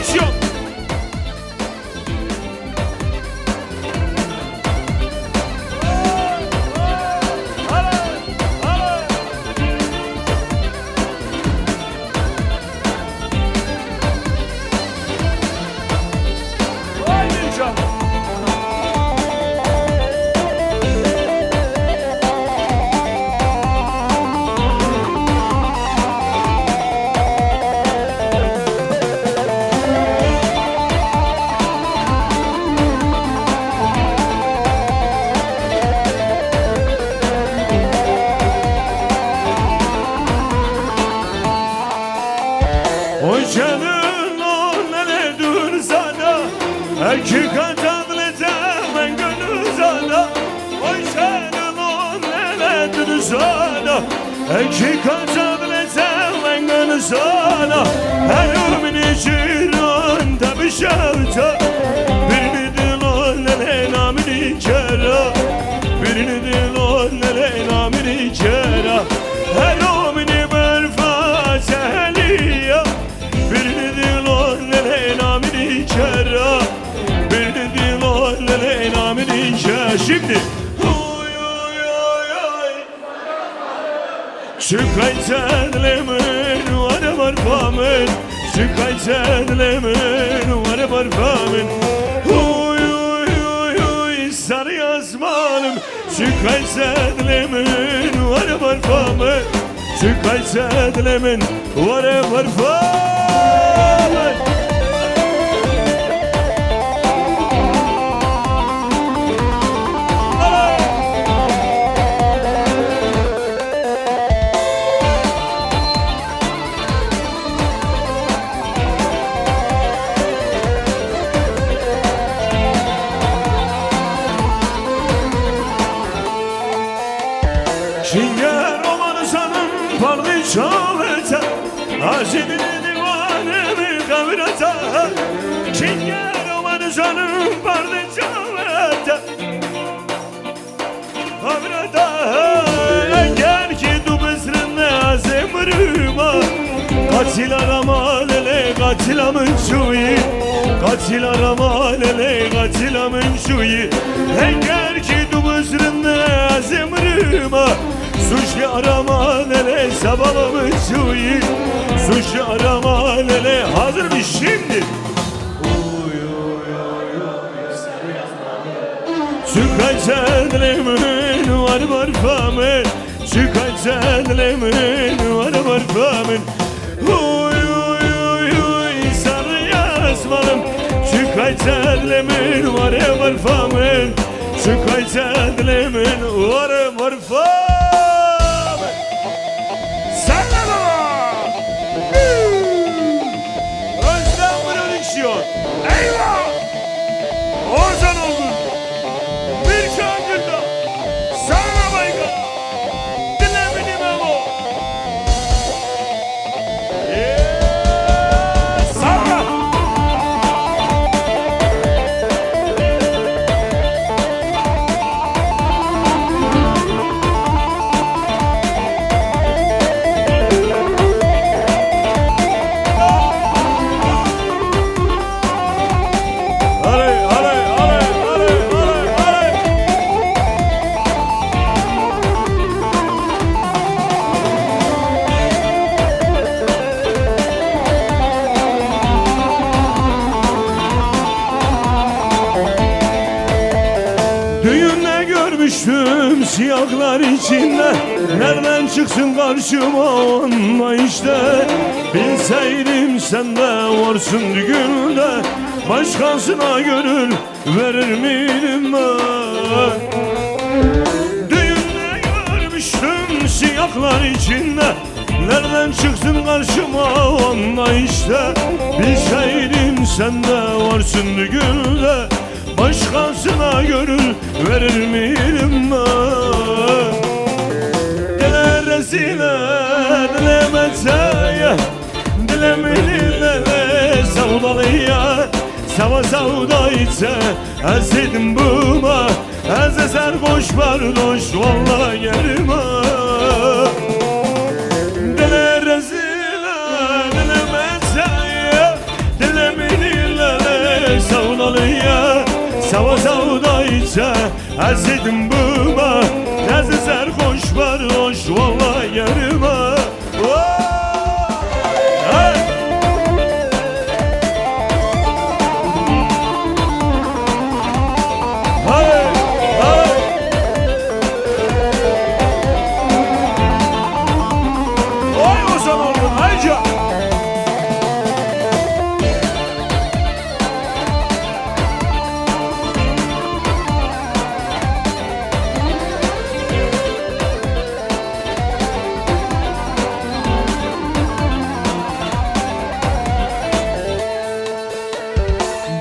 prodüksiyon. O canın o neredir sana, hakikaten ben gönül sana. O canın o neredir sana, hakikaten ben gönül sana. Her ömrün içinde bir şarta, birini dil o nere namini kera, birini dil o nere namini kera. Her ömrün berfa sehliye, birini dil o nere namini kera, birini dil o nere namini kera. Şimdi Şükaytedlemin var parfümün, şükaytedlemin var parfümün. Uy sarı yazmalım, şükaytedlemin var parfümün, şükaytedlemin var parfümün. Şinger olanı sanım parlı çalete, azimini divanemi kavrata. Şinger olanı sanım parlı çalete, kavrata. Eğer ki du besrinde azemrima, katil arama lele katil amın şuyi, katil arama lele katil amın şuyi. Eğer ki du besrinde azemrima, suçlu arama lele sabahımın şuyi, suçlu arama lele. Hazır mı şimdi? Şükaytedlemin var parfümün, şükaytedlemin var parfümün. Sarı yazmalım, şükaytedlemin var parfümün, şükaytedlemin var parfümün. Eyvah! Ozan oldun. Bir şarkıda sana bayka dilemedim ama. Sana. Düğünde görmüştüm siyahlar içinde, nereden çıksın karşıma onunla işte. Bilseydim sen de varsın düğünde, başkasına gönül verir miydim ben? Düğünde görmüştüm siyahlar içinde, nereden çıksın karşıma onunla işte. Bilseydim sen de varsın düğünde, başkasına gönül verir miydim ben? Dile rezile, dile meteye, dile milile, sevdalıya. Sava savda içe, ezdim buma, ez eser boş bardoş, vallahi yerime. Dile rezile, dile meteye, dile milile, sevdalıya Sava sevdaysa ezdim buma Nezi serhoş var hoş vallahi yerime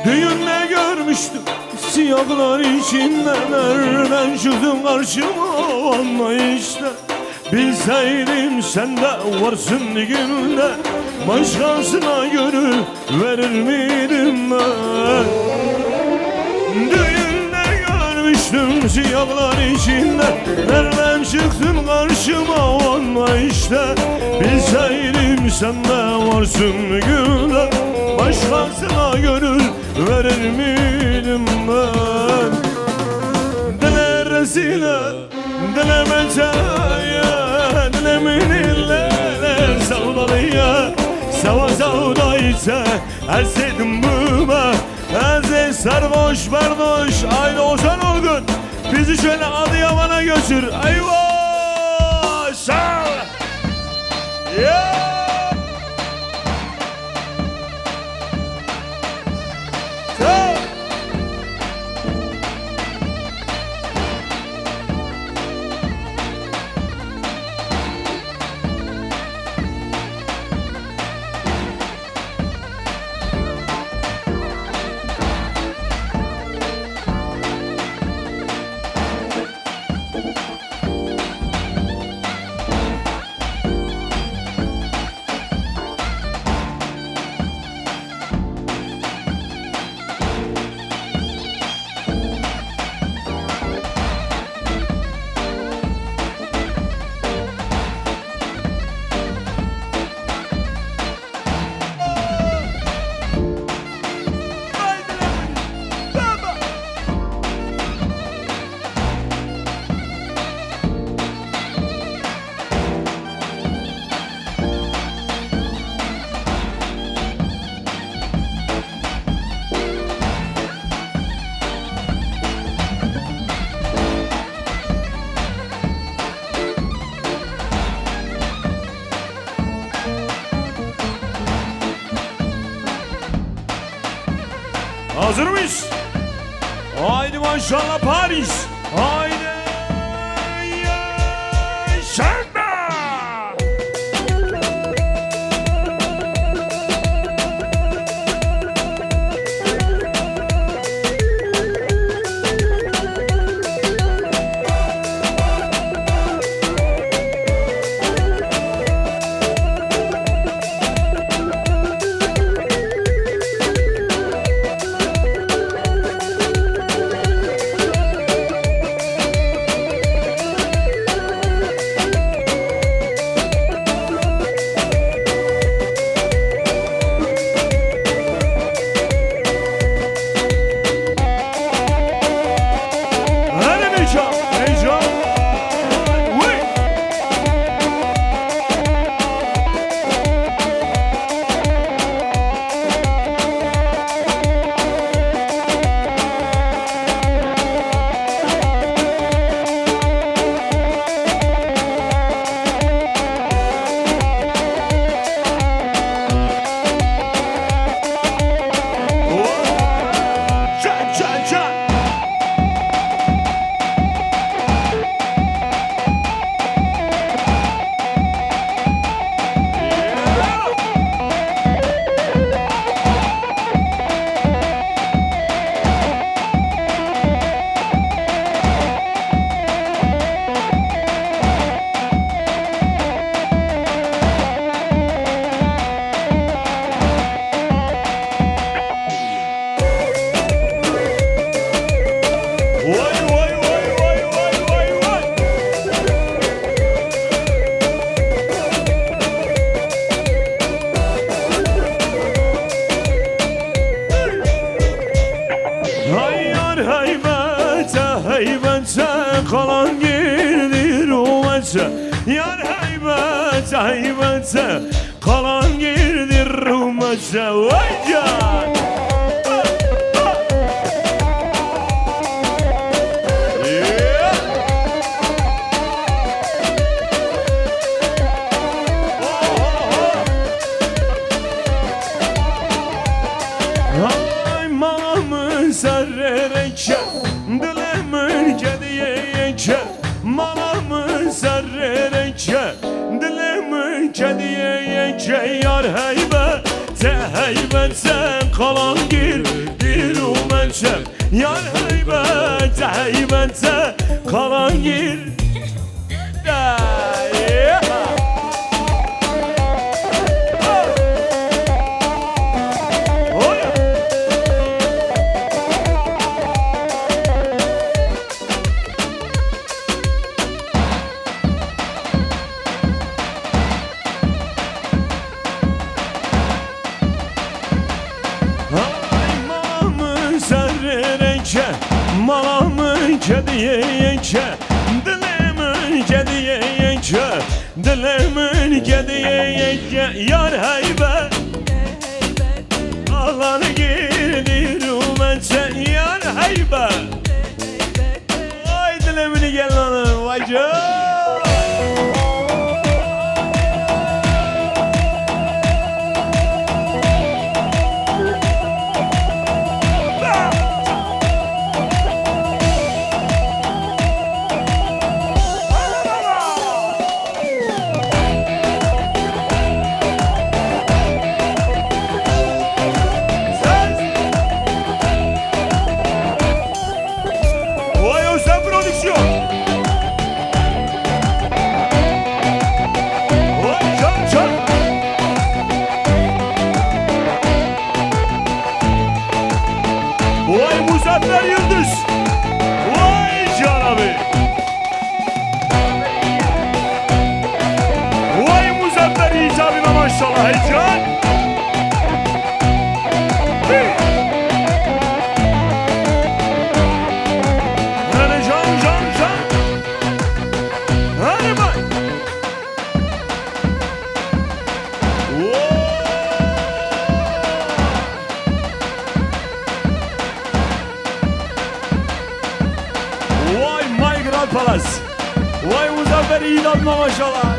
Düğünde görmüştüm siyahlar içinde nereden çıktın karşıma anlayışta Bilseydim sen de varsın günde başkasına gönül verir miydim ben Düğünde görmüştüm siyahlar içinde nereden çıktın karşıma anlayışta Bilseydim sen de varsın günde başkasına gönül verir miydim ben Dileresine dilemeceye dilemin illere sevdalıya Sava sevdaysa ezdim buma Ezi sarhoş berdoş aynı Ozan Olgun Bizi şöyle Adıyaman'a götür eyvah sağ yeah. Hazır mıyız? Haydi maşallah Paris. Haydi. Yaşa. Yar heybet heybet kalan girdi rumete. Vay can. Sarrereke dilemin kediyeke malamı sarrereke dilemin kediyeke yar heybete heybete kalan gir umete yar heybete heybete kalan gir malamın kediyeke dilemin kediyeke dilemin kediyeke yar heybet alan girdi rumete yar heybet ay dilemini gel lan vay can. Vay Muzaffer Yıldız. Vay Can abi. Vay Muzaffer Yiğit abime maşallah hey Can. Hadi can. Hadi bak. Vay My Grand Palace. Vay Muzaffer Yiğit abime maşallah.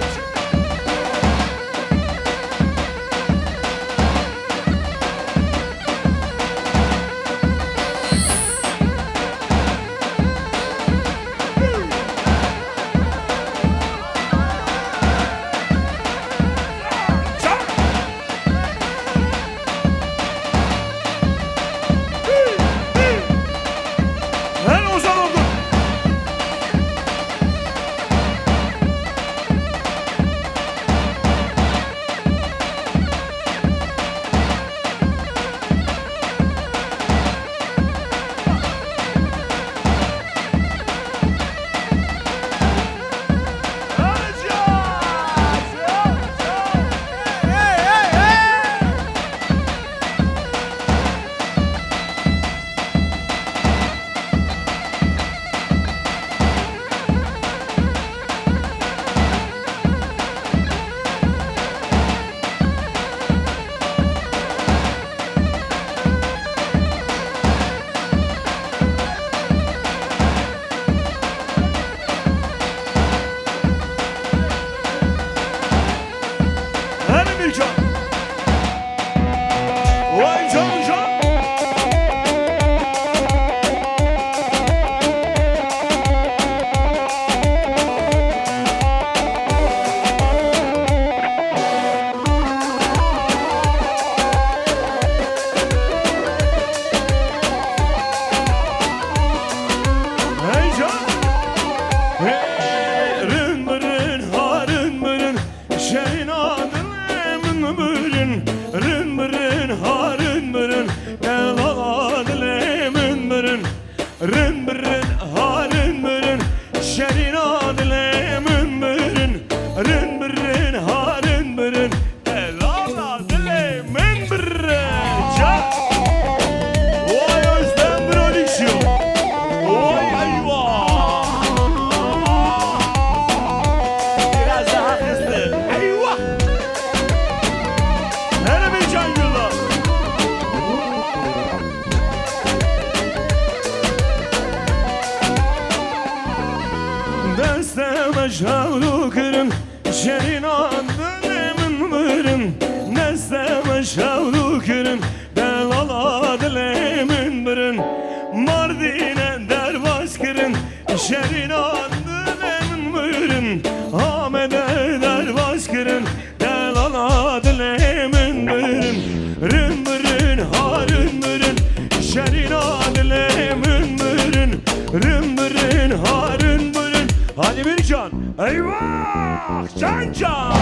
şavlu kırın Şerin adlemin bırın Nesteme şavlu kırın Delal adlemin bırın Mardin'e derbaş kırın Şerin adlemin bırın Ahmet'e derbaş kırın Delal adlemin bırın Rın bırın harın bırın Şerin adlemin bırın Rın bırın harın bırın Hadi bir can eyvah can can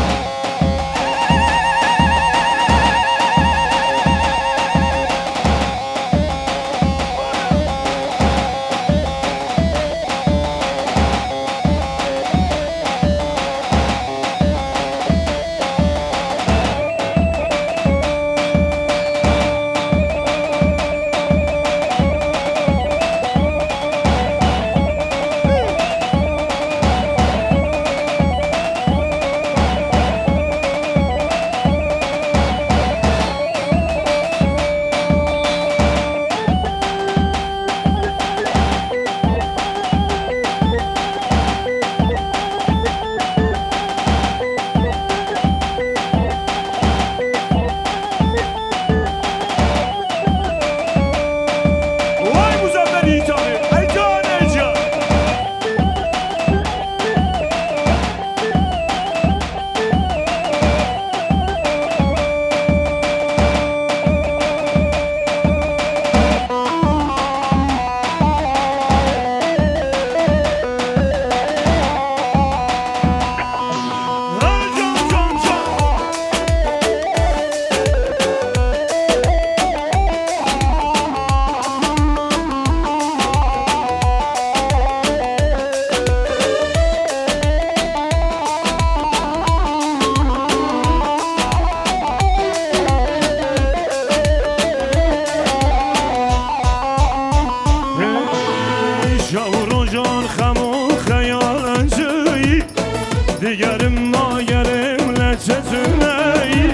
Digerim nagerimle çetüneyi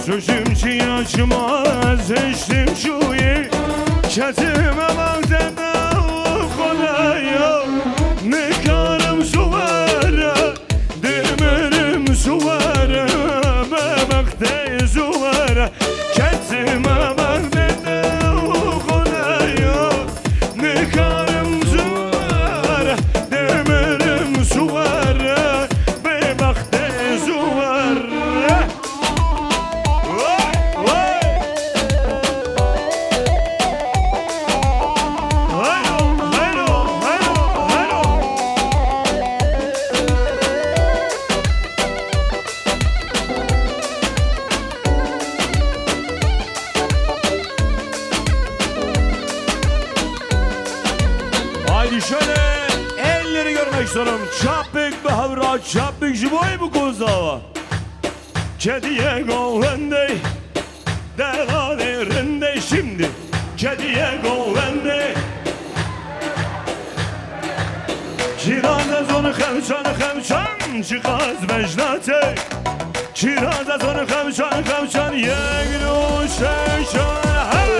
Sözüm ki yaşmaz eştim şuyi Ketime baktığında kolaya Nikarım su vere Demirim su vere Bebekte su vere Ketime baktığında kolaya Nikarım su vere Demirim su vere Haydi şöyle elleri görmek istiyorum. Çapık bir havra, çapık jiboy bu kuzava. Kediye govende, devalerinde şimdi. Kediye govende. Kiraza zonu xemçan, çıkaz vecnate. Kiraza zonu xemçan, yegnu şeşan, hey!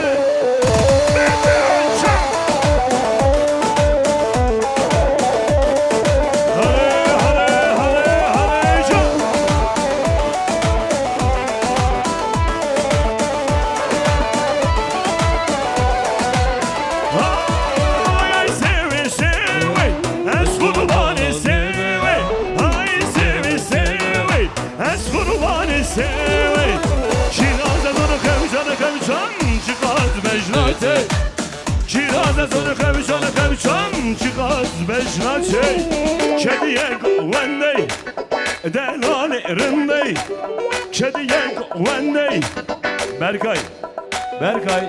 Kiraza zonu xemçan çıkaz beşnaçey Kediye govendey delalirindey Kediye govendey Berkay Berkay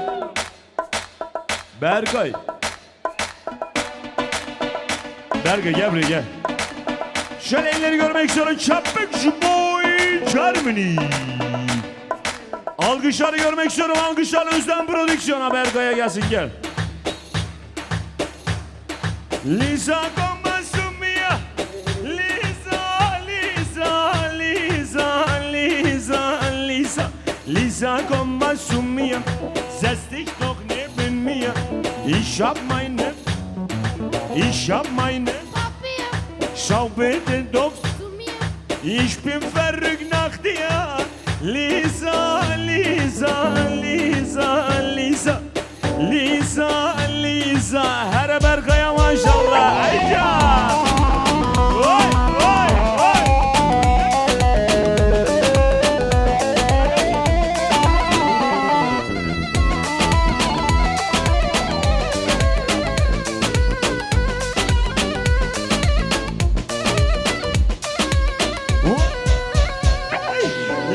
gel buraya gel. Şöyle elleri görmek istiyorum. Çapık boy Germany. Alkışları görmek istiyorum. Alkışlar Özlem Prodüksiyon'a. Berkay'a gelsin gel. Lisa Gomasumia, Lisa Gomasumia, setz dich doch neben mir. Ich hab meine Papier. schau bitte doch zu mir. Ich bin verrückt nach dir, Lisa, Lisa, Lisa, Lisa, Lisa, Lisa. Her berkaya maşallah. Ayca. Oy, oy, oy.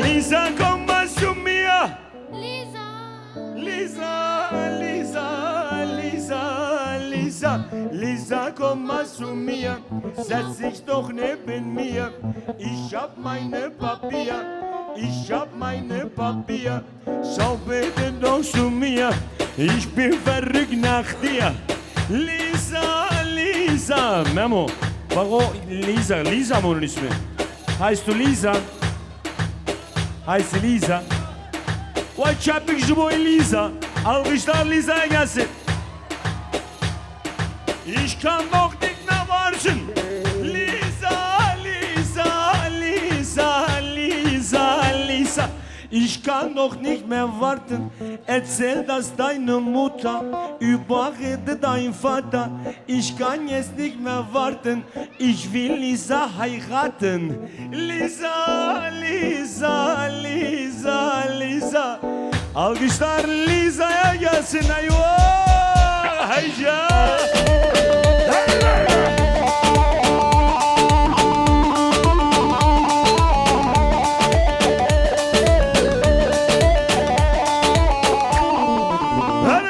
Lisa, come su mia. Lisa, Lisa, Lisa, Lisa, Lisa, Lisa, komm mal zu mir, setz dich doch neben mir. Ich hab meine Papier, ich hab meine Papier. Schau bitte doch zu mir, ich bin verrückt nach dir. Lisa, Lisa, Memo, warum Lisa? Lisa mı onun ismi? Heißt du Lisa? Heißt sie Lisa? Vay çapık jibo Lisa. Alkışlar Lisa'ya gelsin. Ich kann doch nicht mehr warten. Lisa, Lisa, Lisa, Lisa, Lisa. Ich kann doch nicht mehr warten. Erzähl das deine Mutter, überrede dein Vater. Ich kann jetzt nicht mehr warten. Ich will Lisa heiraten. Lisa, Lisa, Lisa, Lisa. Alkışlar Lisa'ya gelsin. Eyvah! Hayca!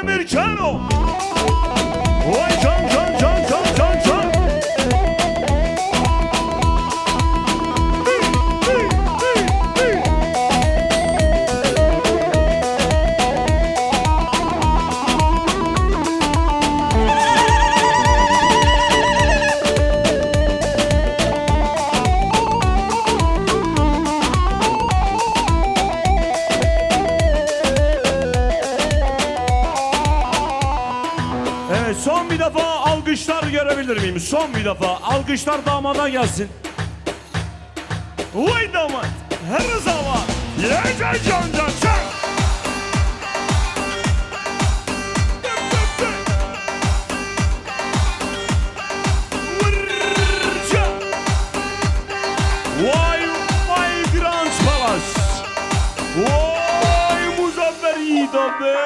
Americano! Oy can can can can can can! Evet, son bir defa alkışlar görebilir miyim? Son bir defa alkışlar damada gelsin. Vay damat, her zaman yiyecek canca çak. Vay vay Grand Palace. Vay Muzaffer Yiğit'e be.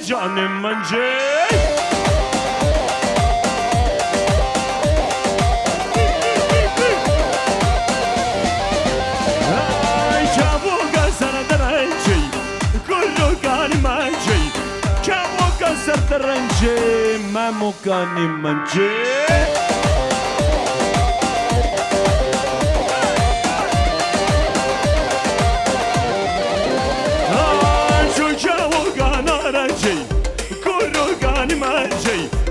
Canım mence. Ay çabuk sana derence, kullu kanim mence, çabuk sana derence, memo kanim mence. Ay çabuk kana derence.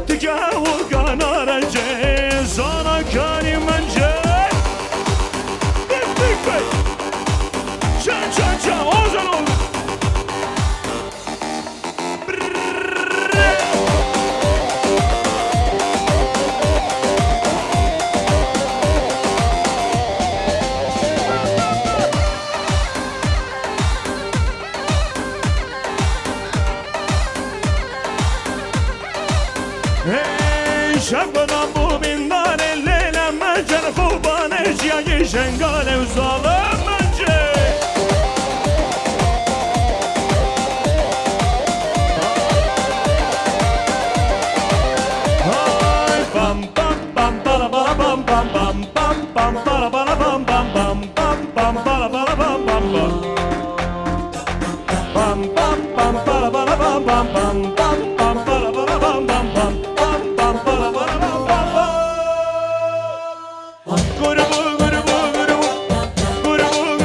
Tecavüz kanarece, sana kanimence. Bik bik bik. Çan çan çan, ozan ozan. شبنا بو من دار الليل ما جن خوبان اشياء شنقال وظالم منجي هاي بام بام بام بام بام بام بام بام بام بام بام بام بام بام بام بام بام بام bam bam bam para para bam bam bam bam bam para para bam bam bam bam bam para para bam bam bam. Grubu grubu grubu grubu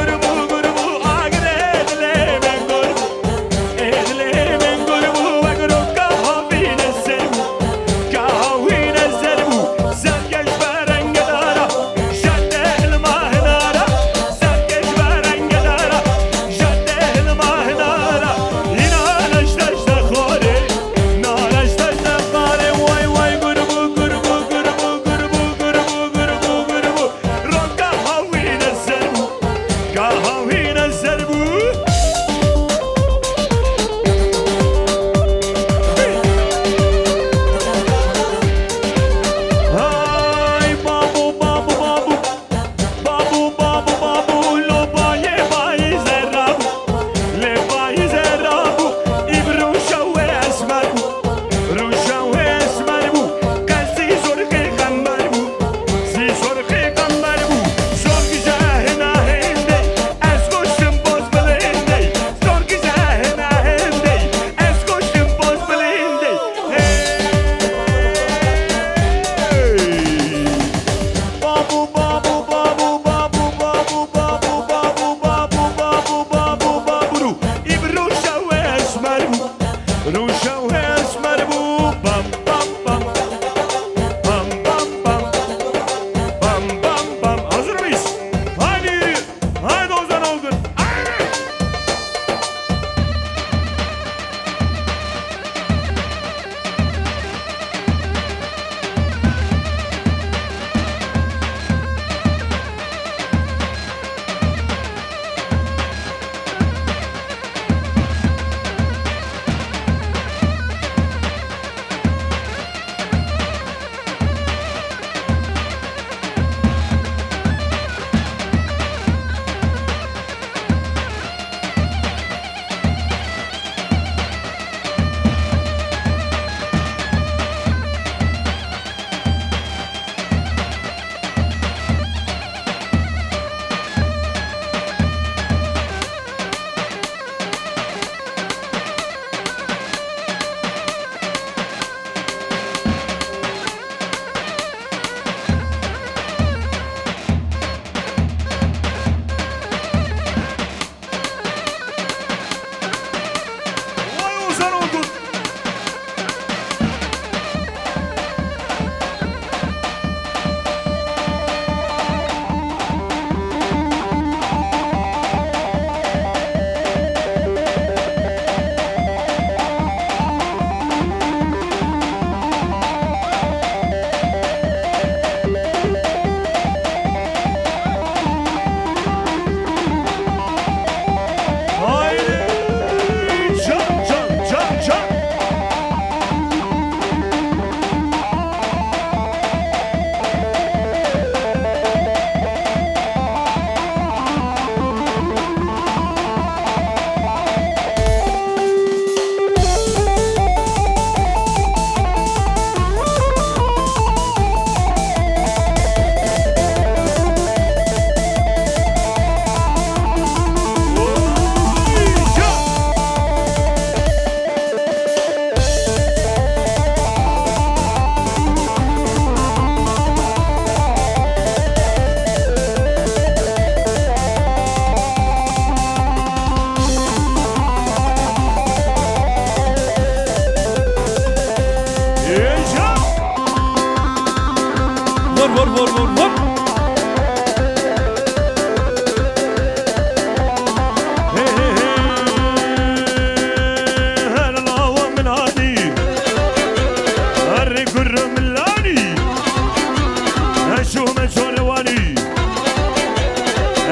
vur vur vur vur.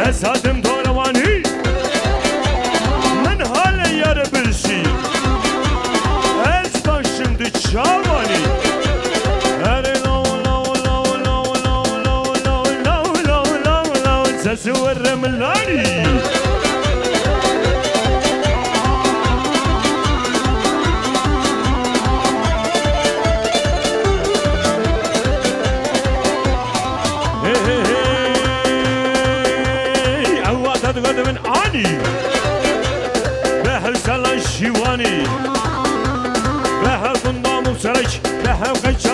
Esadım doravani Men hala yarı bir şey Elçtan şimdi çavani Sesi verrem lani غدا من آني بها سلان شيواني بها قندام وسرج بها قيش